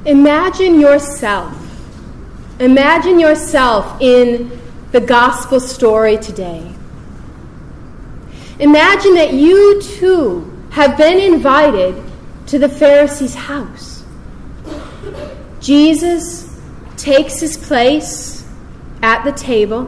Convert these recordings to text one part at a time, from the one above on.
Imagine yourself in the gospel story today. Imagine that you too have been invited to the Pharisee's house. Jesus takes his place at the table,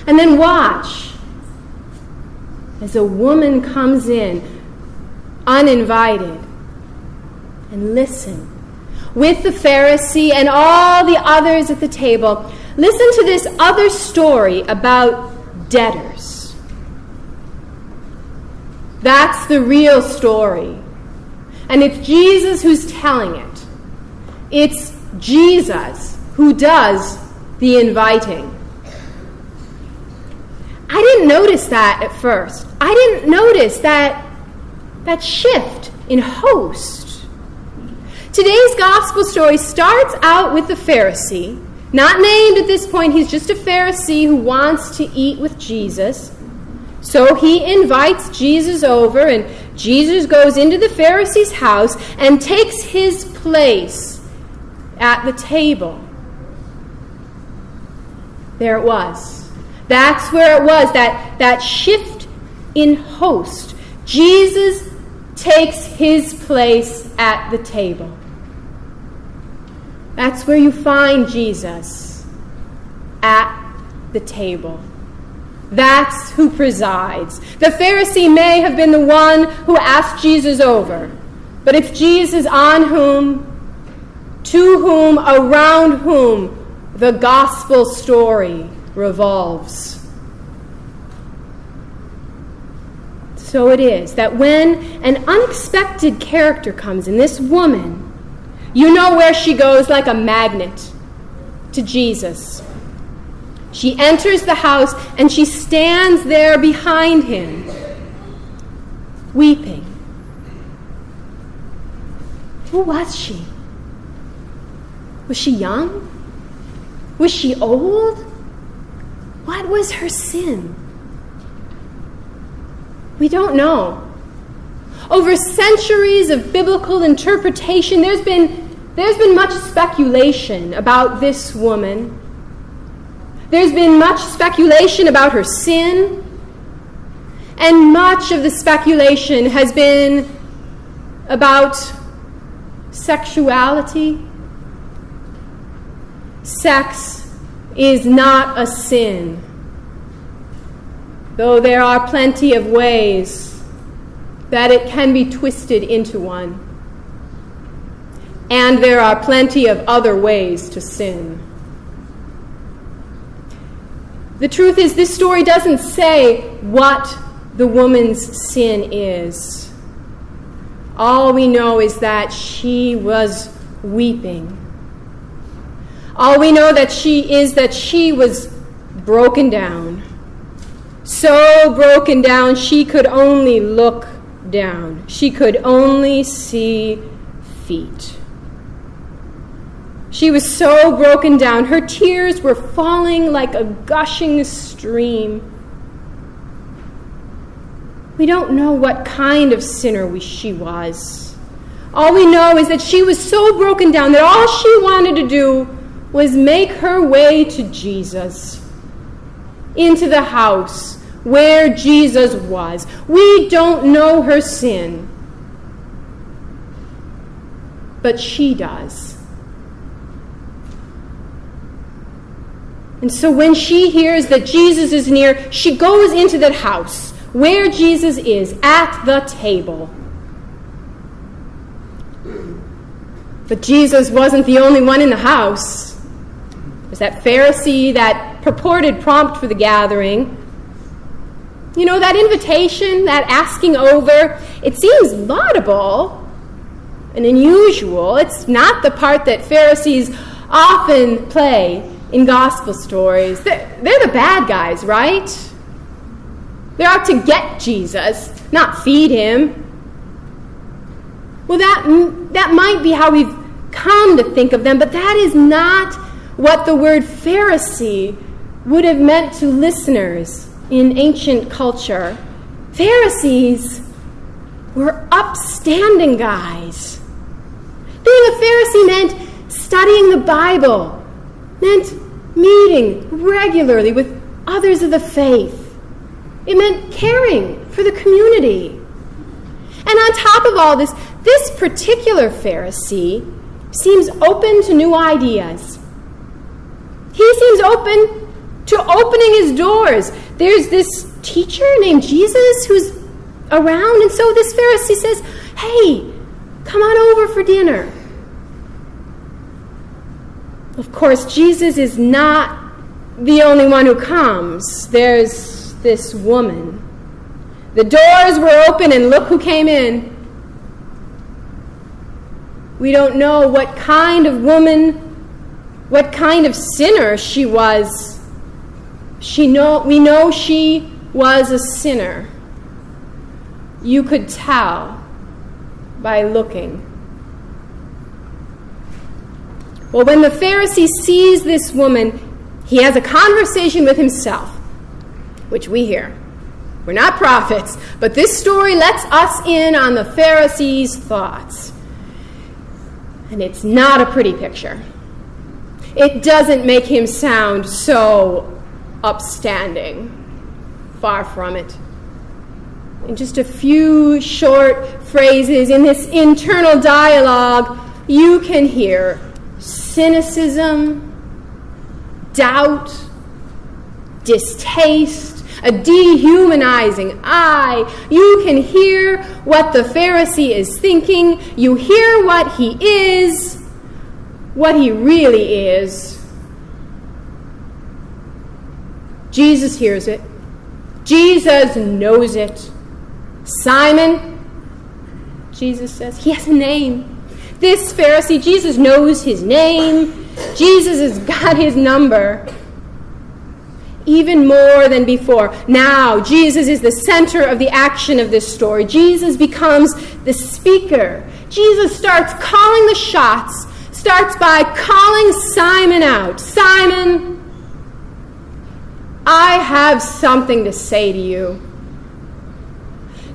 and then watch as a woman comes in uninvited, and listen. With the Pharisee and all the others at the table, listen to this other story about debtors. That's the real story. And it's Jesus who's telling it. It's Jesus who does the inviting. I didn't notice that at first. I didn't notice that shift in host. Today's gospel story starts out with the Pharisee, not named at this point. He's just a Pharisee who wants to eat with Jesus. So he invites Jesus over, and Jesus goes into the Pharisee's house and takes his place at the table. There it was. That's where it was, that shift in host. Jesus takes his place at the table. That's where you find Jesus, at the table. That's who presides. The Pharisee may have been the one who asked Jesus over, but it's Jesus on whom, to whom, around whom the gospel story revolves. So it is that when an unexpected character comes in, this woman, you know where she goes like a magnet to Jesus. She enters the house and she stands there behind him, weeping. Who was she? Was she young? Was she old? What was her sin? We don't know. Over centuries of biblical interpretation, there's been much speculation about this woman. There's been much speculation about her sin, and much of the speculation has been about sexuality. Sex is not a sin, though there are plenty of ways that it can be twisted into one. And there are plenty of other ways to sin. The truth is, this story doesn't say what the woman's sin is. All we know is that she was weeping. All we know that she was broken down. So broken down, she could only look down. She could only see feet. She was so broken down, her tears were falling like a gushing stream. We don't know what kind of sinner she was. All we know is that she was so broken down that all she wanted to do was make her way to Jesus, into the house where Jesus was. We don't know her sin, but she does. And so when she hears that Jesus is near, she goes into that house where Jesus is, at the table. But Jesus wasn't the only one in the house. There's that Pharisee, that purported prompt for the gathering. You know, that invitation, that asking over, it seems laudable and unusual. It's not the part that Pharisees often play in gospel stories. They're the bad guys, right? They're out to get Jesus, not feed him. Well, that might be how we've come to think of them, but that is not what the word Pharisee would have meant to listeners in ancient culture. Pharisees were upstanding guys. Being a Pharisee meant studying the Bible, meant meeting regularly with others of the faith. It meant caring for the community. And on top of all this, this particular Pharisee seems open to new ideas. He seems open to opening his doors. There's this teacher named Jesus who's around, and so this Pharisee says, "Hey, come on over for dinner." Of course, Jesus is not the only one who comes. There's this woman. The doors were open, and look who came in. We don't know what kind of woman, what kind of sinner she was. We know she was a sinner. You could tell by looking. Well, when the Pharisee sees this woman, he has a conversation with himself, which we hear. We're not prophets, but this story lets us in on the Pharisee's thoughts. And it's not a pretty picture. It doesn't make him sound so upstanding. Far from it. In just a few short phrases in this internal dialogue, you can hear cynicism, doubt, distaste, a dehumanizing eye. You can hear what the Pharisee is thinking. You hear what he is, what he really is. Jesus hears it. Jesus knows it. Simon, Jesus says, he has a name. This Pharisee, Jesus knows his name. Jesus has got his number. Even more than before. Now, Jesus is the center of the action of this story. Jesus becomes the speaker. Jesus starts calling the shots, starts by calling Simon out. Simon, I have something to say to you.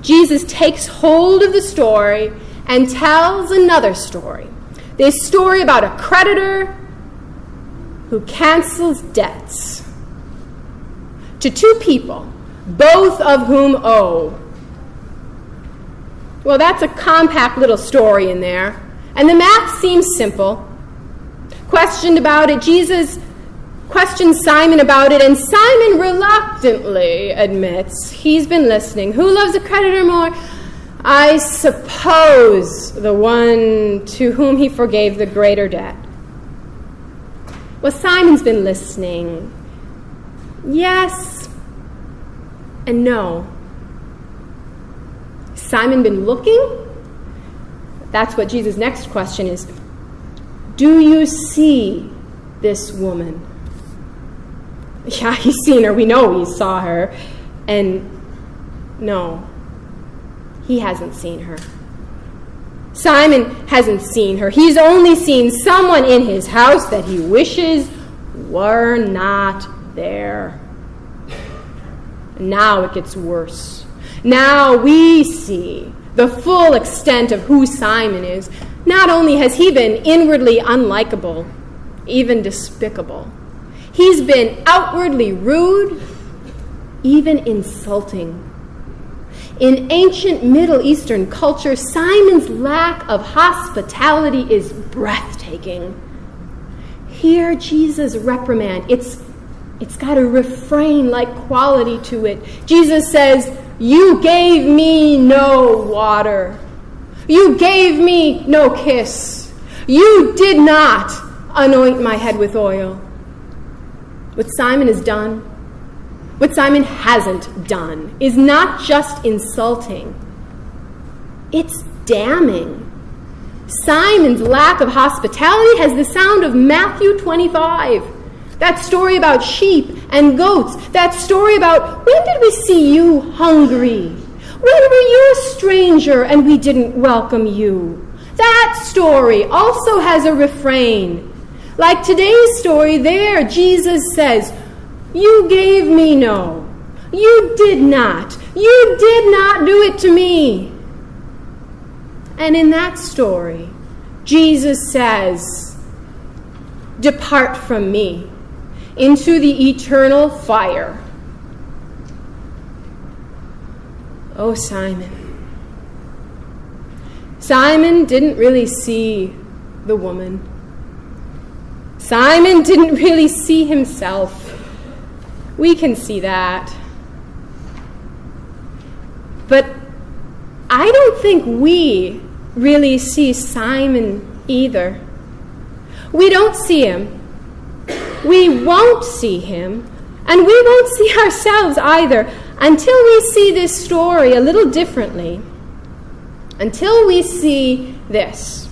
Jesus takes hold of the story and tells another story. This story about a creditor who cancels debts to two people, both of whom owe. Well, that's a compact little story in there. And the math seems simple. Questioned about it, Jesus questions Simon about it, and Simon reluctantly admits he's been listening. Who loves a creditor more? I suppose the one to whom he forgave the greater debt. Well, Simon's been listening. Yes and no. Simon been looking? That's what Jesus' next question is. Do you see this woman? Yeah, he's seen her. We know he saw her. And no, he hasn't seen her. Simon hasn't seen her. He's only seen someone in his house that he wishes were not there. Now it gets worse. Now we see the full extent of who Simon is. Not only has he been inwardly unlikable, even despicable, he's been outwardly rude, even insulting. In ancient Middle Eastern culture, Simon's lack of hospitality is breathtaking. Hear Jesus' reprimand. It's got a refrain-like quality to it. Jesus says, "You gave me no water. You gave me no kiss. You did not anoint my head with oil." What Simon has done, what Simon hasn't done, is not just insulting. It's damning. Simon's lack of hospitality has the sound of Matthew 25. That story about sheep and goats. That story about, when did we see you hungry? When were you a stranger and we didn't welcome you? That story also has a refrain. Like today's story there, Jesus says, "You gave me no. You did not. You did not do it to me." And in that story, Jesus says, "Depart from me into the eternal fire." Oh, Simon. Simon didn't really see the woman. Simon didn't really see himself. We can see that. But I don't think we really see Simon either. We don't see him. We won't see him. And we won't see ourselves either until we see this story a little differently. Until we see this.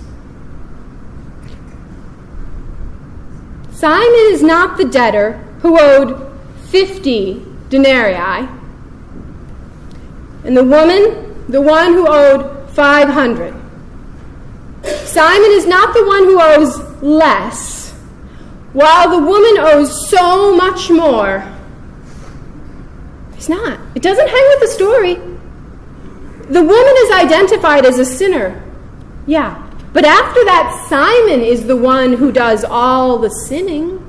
Simon is not the debtor who owed 50 denarii. And the woman, the one who owed 500. Simon is not the one who owes less, while the woman owes so much more. He's not. It doesn't hang with the story. The woman is identified as a sinner. Yeah. But after that, Simon is the one who does all the sinning.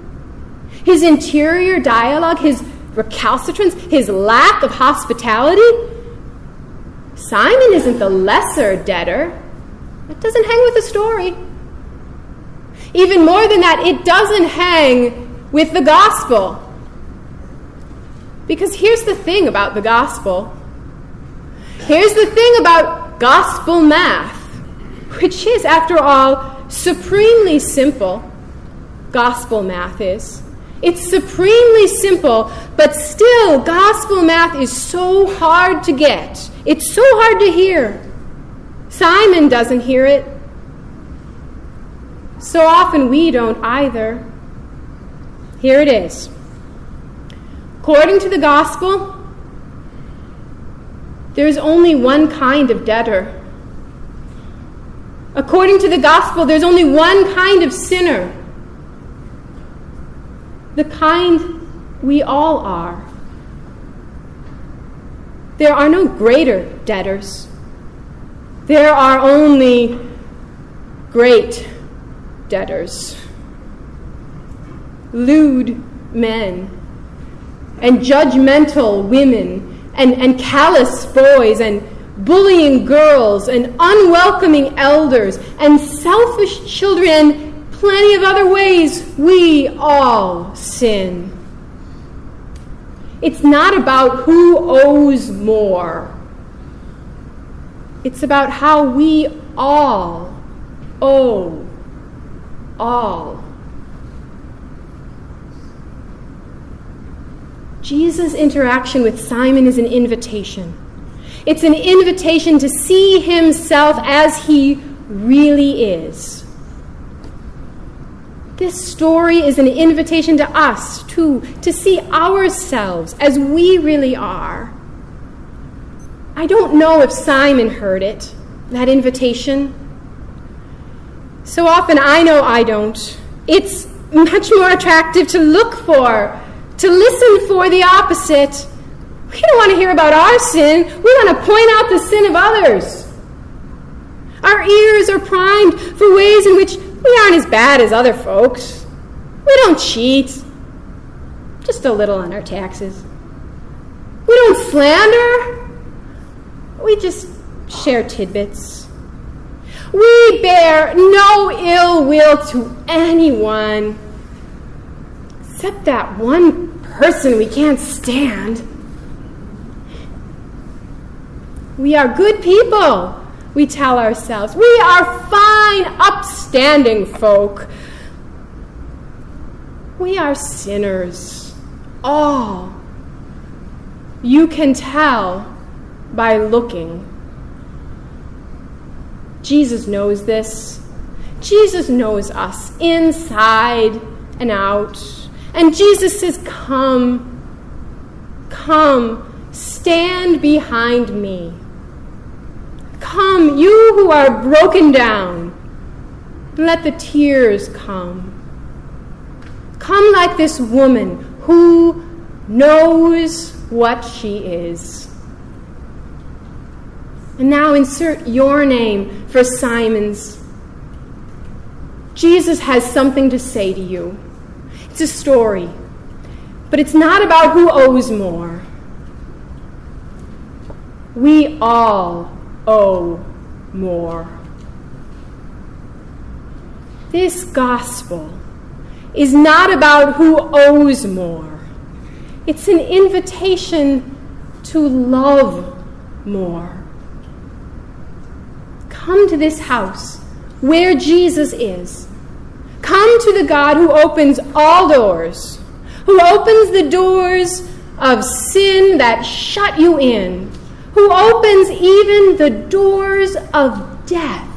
His interior dialogue, his recalcitrance, his lack of hospitality. Simon isn't the lesser debtor. It doesn't hang with the story. Even more than that, it doesn't hang with the gospel. Because here's the thing about the gospel. Here's the thing about gospel math, which is, after all, supremely simple. Gospel math is. It's supremely simple, but still, gospel math is so hard to get. It's so hard to hear. Simon doesn't hear it. So often we don't either. Here it is. According to the gospel, there's only one kind of debtor. According to the gospel, there's only one kind of sinner. The kind we all are. There are no greater debtors. There are only great debtors. Lewd men and judgmental women and callous boys and bullying girls and unwelcoming elders and selfish children and plenty of other ways we all sin. It's not about who owes more. It's about how we all owe all. Jesus' interaction with Simon is an invitation. It's an invitation to see himself as he really is. This story is an invitation to us, too, to see ourselves as we really are. I don't know if Simon heard it, that invitation. So often I know I don't. It's much more attractive to look for, to listen for the opposite. We don't want to hear about our sin. We want to point out the sin of others. Our ears are primed for ways in which we aren't as bad as other folks. We don't cheat. Just a little on our taxes. We don't slander. We just share tidbits. We bear no ill will to anyone, except that one person we can't stand. We are good people, we tell ourselves. We are fine, upstanding folk. We are sinners, all. You can tell by looking. Jesus knows this. Jesus knows us inside and out. And Jesus says, come, stand behind me. Come, you who are broken down. Let the tears come. Come like this woman who knows what she is. And now insert your name for Simon's. Jesus has something to say to you. It's a story, but it's not about who owes more. We all owe more. This gospel is not about who owes more. It's an invitation to love more. Come to this house where Jesus is. Come to the God who opens all doors, who opens the doors of sin that shut you in, who opens even the doors of death.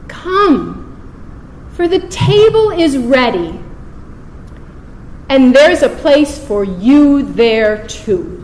Come, for the table is ready, and there's a place for you there too.